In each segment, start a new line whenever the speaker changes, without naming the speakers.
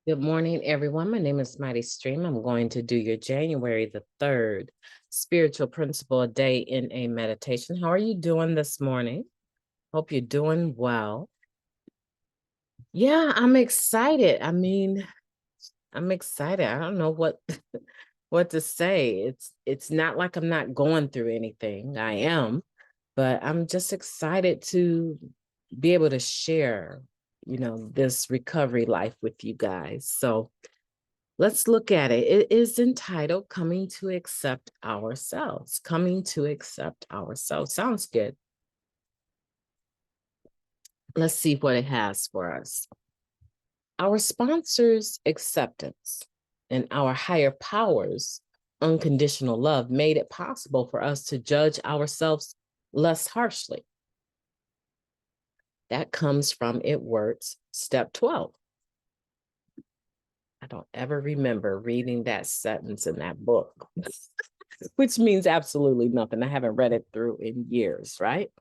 Good morning, everyone. My name is MightyStream. I'm going to do your January the 3rd spiritual principle a day in a meditation. How are you doing this morning? Hope you're doing well. Yeah, I'm excited. I'm excited. I don't know what what to say. It's not like I'm not going through anything. I am, but I'm just excited to be able to share, this recovery life with you guys. So let's look at it. It is entitled Coming to Accept Ourselves. Coming to Accept Ourselves. Sounds good. Let's see what it has for us. Our sponsor's acceptance and our higher powers' unconditional love made it possible for us to judge ourselves less harshly. That comes from It Works, step 12. I don't ever remember reading that sentence in that book, which means absolutely nothing. I haven't read it through in years, right?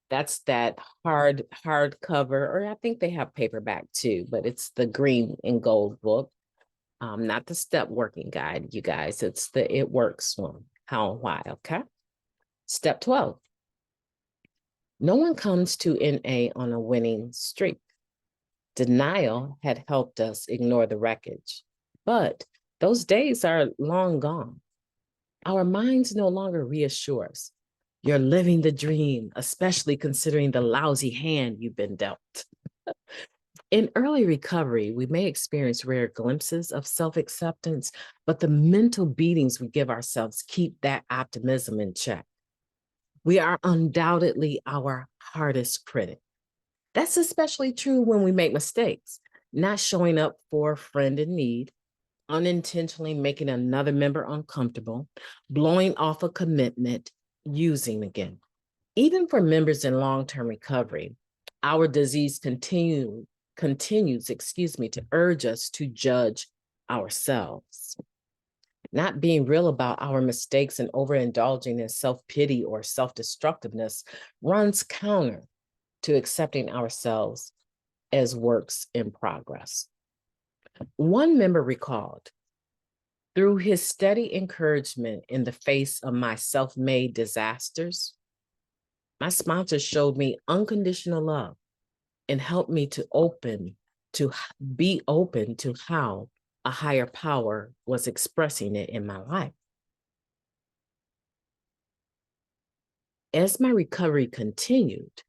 That's that hardcover, or I think they have paperback too, but it's the green and gold book, not the step working guide, you guys. It's the It Works one, how and why, okay? Step 12. No one comes to NA on a winning streak. Denial had helped us ignore the wreckage, but those days are long gone. Our minds no longer reassure us. You're living the dream, especially considering the lousy hand you've been dealt. In early recovery, we may experience rare glimpses of self-acceptance, but the mental beatings we give ourselves keep that optimism in check. We are undoubtedly our hardest critic. That's especially true when we make mistakes, not showing up for a friend in need, unintentionally making another member uncomfortable, blowing off a commitment, using again. Even for members in long-term recovery, our disease continues, to urge us to judge ourselves. Not being real about our mistakes and overindulging in self-pity or self-destructiveness runs counter to accepting ourselves as works in progress. One member recalled, through his steady encouragement in the face of my self-made disasters, my sponsor showed me unconditional love and helped me to be open to how a higher power was expressing it in my life. As my recovery continued,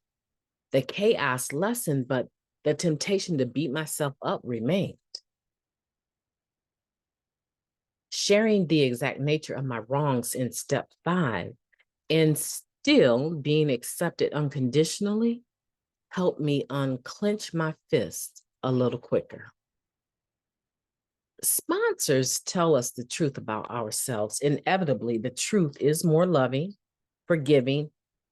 the chaos lessened, but the temptation to beat myself up remained. Sharing the exact nature of my wrongs in step 5 and still being accepted unconditionally helped me unclench my fist a little quicker. Sponsors tell us the truth about ourselves. Inevitably, the truth is more loving, forgiving,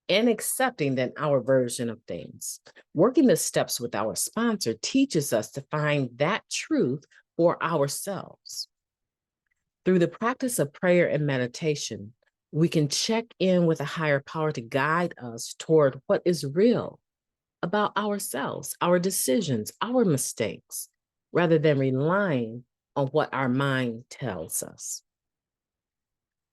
and accepting than our version of things. Working the steps with our sponsor teaches us to find that truth for ourselves. Through the practice of prayer and meditation, we can check in with a higher power to guide us toward what is real about ourselves, our decisions, our mistakes, rather than relying on what our mind tells us.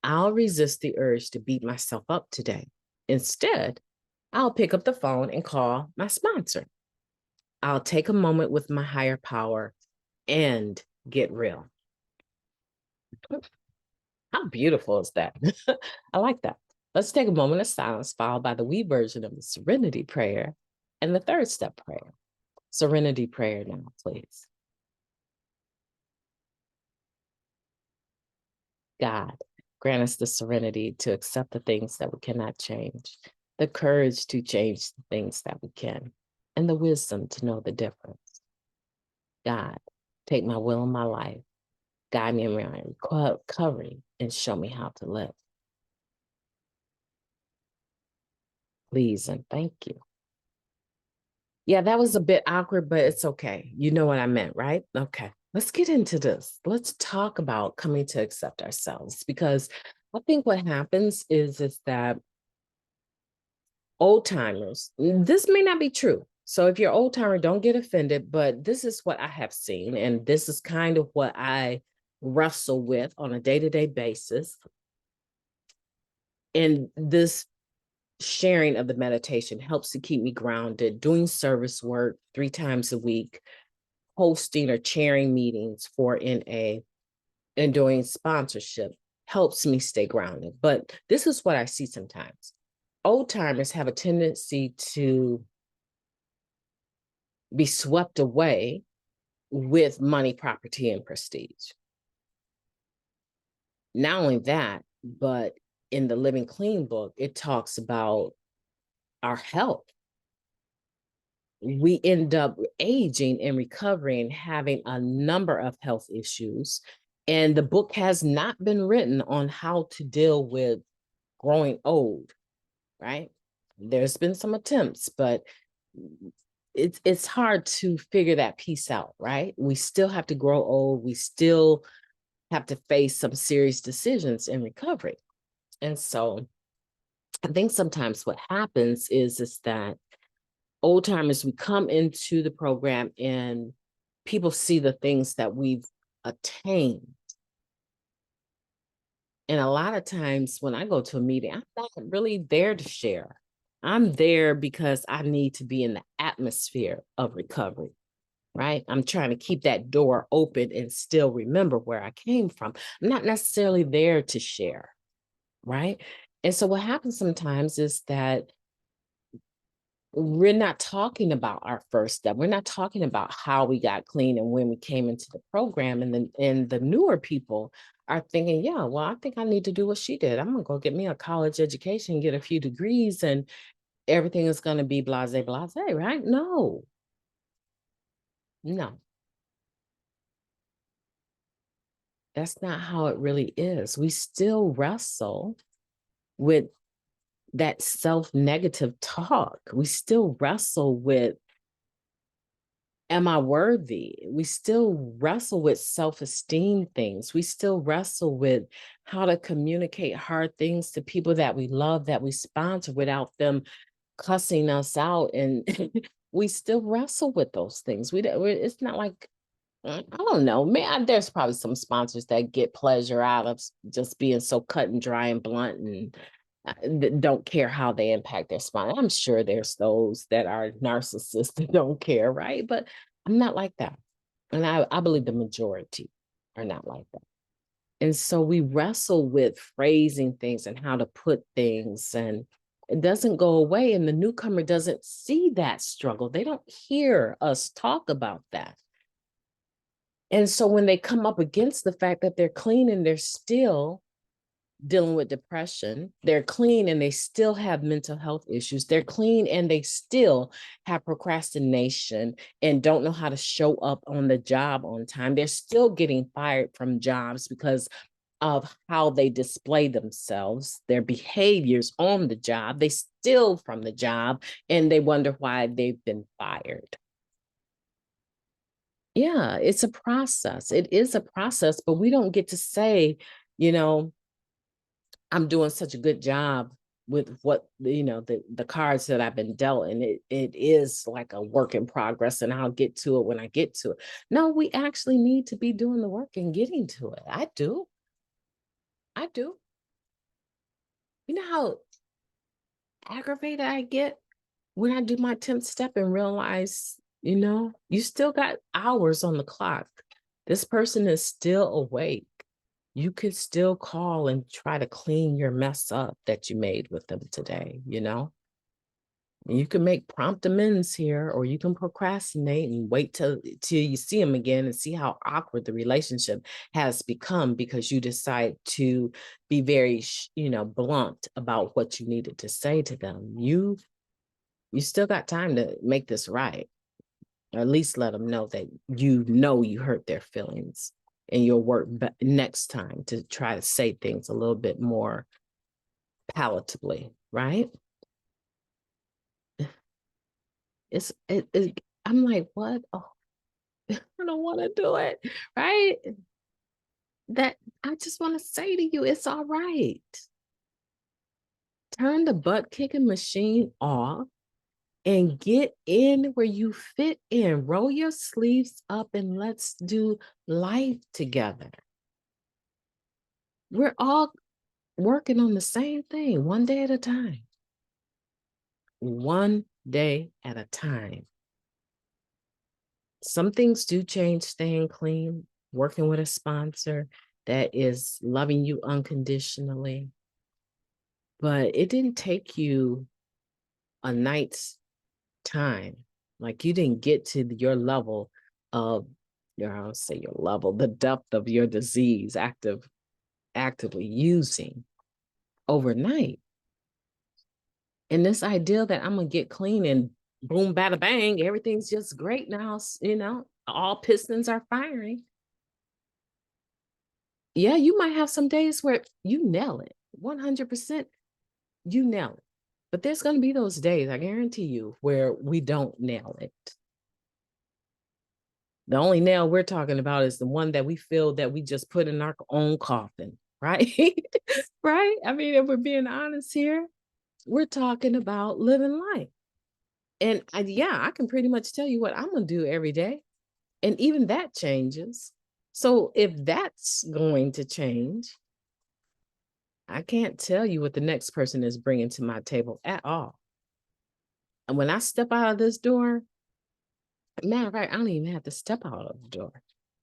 I'll resist the urge to beat myself up today. Instead, I'll pick up the phone and call my sponsor. I'll take a moment with my higher power and get real. How beautiful is that? I like that. Let's take a moment of silence, followed by the we version of the serenity prayer and the 3rd step prayer. Serenity prayer now, please. God, grant us the serenity to accept the things that we cannot change, the courage to change the things that we can, and the wisdom to know the difference. God, take my will in my life, guide me in my recovery, and show me how to live. Please and thank you. Yeah, that was a bit awkward, but it's okay. You know what I meant, right? Okay, let's get into this. Let's talk about coming to accept ourselves, because I think what happens is that old timers, this may not be true, So if you're old timer, don't get offended, but this is what I have seen. And this is kind of what I wrestle with on a day-to-day basis. And this sharing of the meditation helps to keep me grounded, doing service work 3 times a week, hosting or chairing meetings for NA, and doing sponsorship helps me stay grounded. But this is what I see sometimes. Old timers have a tendency to be swept away with money, property, and prestige. Not only that, but in the Living Clean book, it talks about our health. We end up aging and recovering, having a number of health issues. And the book has not been written on how to deal with growing old, right? There's been some attempts, but it's hard to figure that piece out, right? We still have to grow old. We still have to face some serious decisions in recovery. And so I think sometimes what happens is that old timers, we come into the program and people see the things that we've attained. And a lot of times when I go to a meeting, I'm not really there to share. I'm there because I need to be in the atmosphere of recovery, right? I'm trying to keep that door open and still remember where I came from. I'm not necessarily there to share, right? And so what happens sometimes is that we're not talking about our first step. We're not talking about how we got clean and when we came into the program. And the newer people are thinking, yeah, well, I think I need to do what she did. I'm gonna go get me a college education, get a few degrees, and everything is gonna be blase, blase, right? No, no, that's not how it really is. We still wrestle with that self-negative talk. We still wrestle with, am I worthy? We still wrestle with self-esteem things. We still wrestle with how to communicate hard things to people that we love, that we sponsor, without them cussing us out. And we still wrestle with those things. It's not like, I don't know, man, there's probably some sponsors that get pleasure out of just being so cut and dry and blunt and don't care how they impact their sponsor. I'm sure there's those that are narcissists that don't care, right? But I'm not like that. And I believe the majority are not like that. And so we wrestle with phrasing things and how to put things, and it doesn't go away. And the newcomer doesn't see that struggle. They don't hear us talk about that. And so when they come up against the fact that they're clean and they're still dealing with depression, they're clean and they still have mental health issues, they're clean and they still have procrastination and don't know how to show up on the job on time, they're still getting fired from jobs because of how they display themselves, their behaviors on the job, they steal from the job and they wonder why they've been fired. Yeah, it's a process. It is a process, but we don't get to say, you know, I'm doing such a good job with what, the cards that I've been dealt, and it is like a work in progress, and I'll get to it when I get to it. No, we actually need to be doing the work and getting to it. I do. I do. You know how aggravated I get when I do my 10th step and realize, you still got hours on the clock. This person is still awake. You could still call and try to clean your mess up that you made with them today, You can make prompt amends here, or you can procrastinate and wait till you see them again and see how awkward the relationship has become because you decide to be very, blunt about what you needed to say to them. You still got time to make this right, or at least let them know that you hurt their feelings, and you'll work next time to try to say things a little bit more palatably, right? I'm like, what? Oh, I don't want to do it, right? That I just want to say to you, it's all right. Turn the butt kicking machine off and get in where you fit in. Roll your sleeves up and let's do life together. We're all working on the same thing, one day at a time. One day at a time. Some things do change, staying clean, working with a sponsor that is loving you unconditionally. But it didn't take you a night's time. Like you didn't get to your level of, I'll say your level, the depth of your disease actively using overnight. And this idea that I'm gonna get clean and boom, bada bang, everything's just great now, all pistons are firing. Yeah, you might have some days where you nail it, 100%, you nail it. But there's gonna be those days, I guarantee you, where we don't nail it. The only nail we're talking about is the one that we feel that we just put in our own coffin, right? Right? I mean, if we're being honest here, we're talking about living life. And I can pretty much tell you what I'm going to do every day. And even that changes. So if that's going to change, I can't tell you what the next person is bringing to my table at all. And when I step out of this door, matter of fact, I don't even have to step out of the door.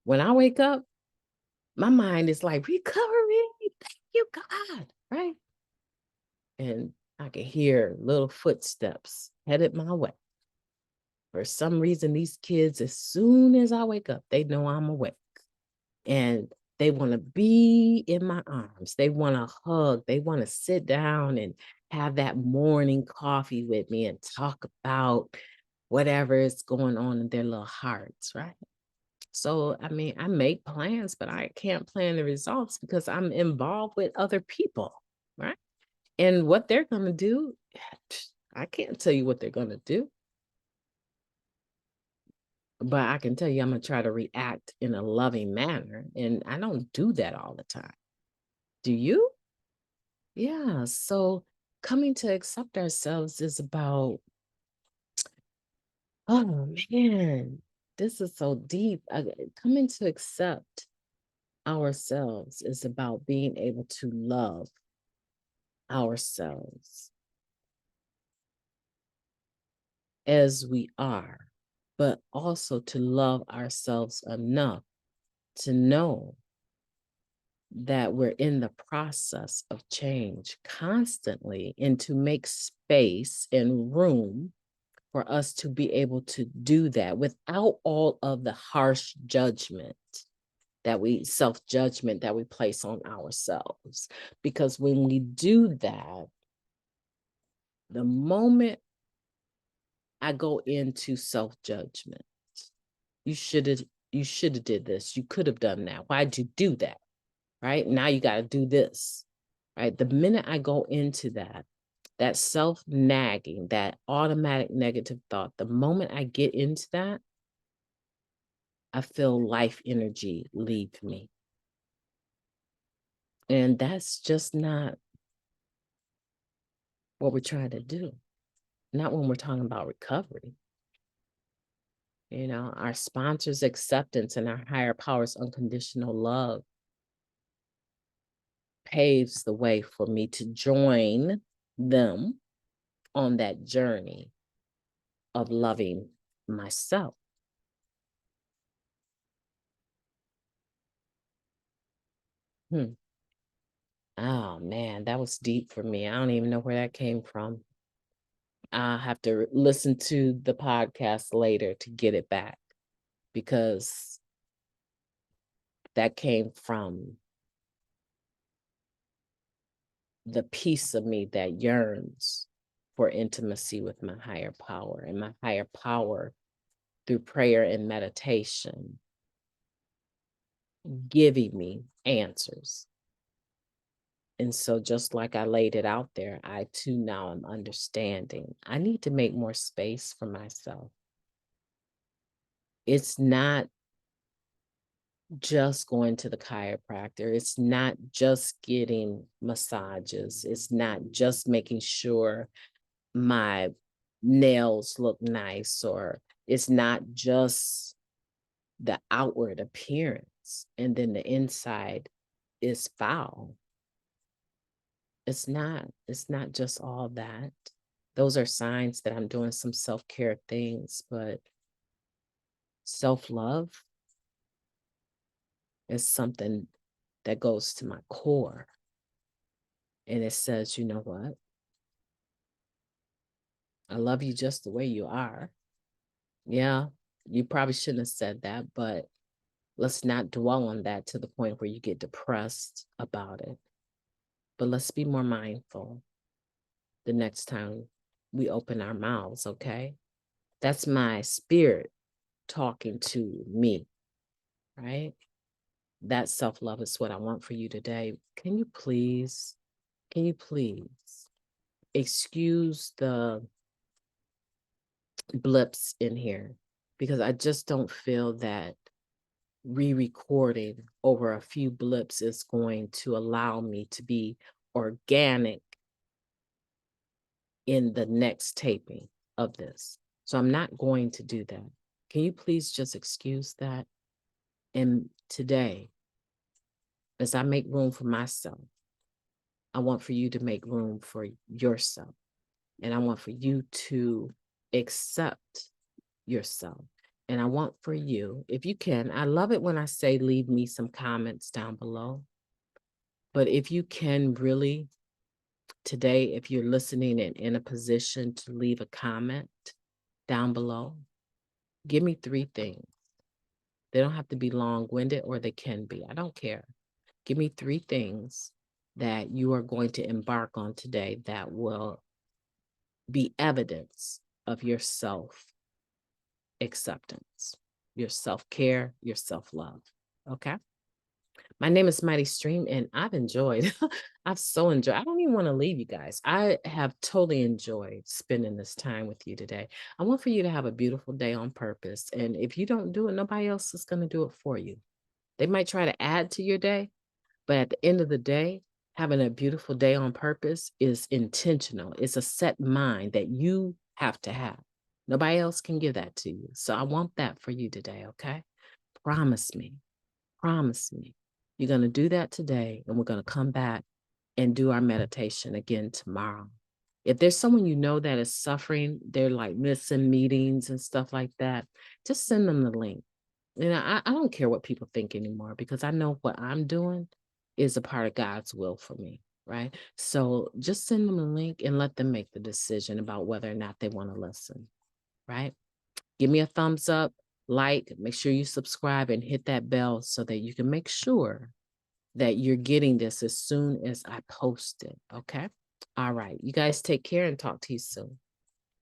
When I wake up, my mind is like, recovery, thank you, God, right? And I can hear little footsteps headed my way. For some reason, these kids, as soon as I wake up, they know I'm awake. And they want to be in my arms. They want to hug. They want to sit down and have that morning coffee with me and talk about whatever is going on in their little hearts, right? So, I mean, I make plans, but I can't plan the results because I'm involved with other people, right? And what they're going to do, I can't tell you what they're going to do. But I can tell you, I'm going to try to react in a loving manner. And I don't do that all the time. Do you? Yeah. So coming to accept ourselves is about, oh man, this is so deep. Coming to accept ourselves is about being able to love ourselves as we are, but also to love ourselves enough to know that we're in the process of change constantly, and to make space and room for us to be able to do that without all of the harsh judgment self-judgment that we place on ourselves. Because when we do that, the moment I go into self-judgment, you should have did this, you could have done that, why'd you do that, right? Now you got to do this, right? The minute I go into that self-nagging, that automatic negative thought, the moment I get into that, I feel life energy leave me. And that's just not what we're trying to do. Not when we're talking about recovery. Our sponsor's acceptance and our higher power's unconditional love paves the way for me to join them on that journey of loving myself. Oh man, that was deep for me. I don't even know where that came from. I'll have to listen to the podcast later to get it back, because that came from the piece of me that yearns for intimacy with my higher power, and my higher power through prayer and meditation giving me answers. And so just like I laid it out there, I too now am understanding I need to make more space for myself. It's not just going to the chiropractor. It's not just getting massages. It's not just making sure my nails look nice, or it's not just the outward appearance and then the inside is foul. It's not just all that. Those are signs that I'm doing some self-care things, but self-love is something that goes to my core. And it says, you know what? I love you just the way you are. Yeah, you probably shouldn't have said that, but let's not dwell on that to the point where you get depressed about it. But let's be more mindful the next time we open our mouths, okay? That's my spirit talking to me, right? That self-love is what I want for you today. Can you please excuse the blips in here? Because I just don't feel that re-recording over a few blips is going to allow me to be organic in the next taping of this. So I'm not going to do that. Can you please just excuse that? And today, as I make room for myself, I want for you to make room for yourself. And I want for you to accept yourself. And I want for you, if you can, I love it when I say leave me some comments down below. But if you can really, today, if you're listening and in a position to leave a comment down below, give me 3 things. They don't have to be long-winded, or they can be. I don't care. Give me 3 things that you are going to embark on today that will be evidence of your self-acceptance, your self-care, your self-love. Okay? My name is MightyStream, and I've enjoyed, I've so enjoyed, I don't even want to leave you guys. I have totally enjoyed spending this time with you today. I want for you to have a beautiful day on purpose. And if you don't do it, nobody else is going to do it for you. They might try to add to your day, but at the end of the day, having a beautiful day on purpose is intentional. It's a set mind that you have to have. Nobody else can give that to you. So I want that for you today, okay? Promise me. Promise me. You're going to do that today, and we're going to come back and do our meditation again tomorrow. If there's someone you know that is suffering, they're like missing meetings and stuff like that, just send them the link. You know, I don't care what people think anymore, because I know what I'm doing is a part of God's will for me, right? So just send them a link and let them make the decision about whether or not they want to listen, right? Give me a thumbs up, like, make sure you subscribe and hit that bell so that you can make sure that you're getting this as soon as I post it, okay? All right, you guys take care and talk to you soon.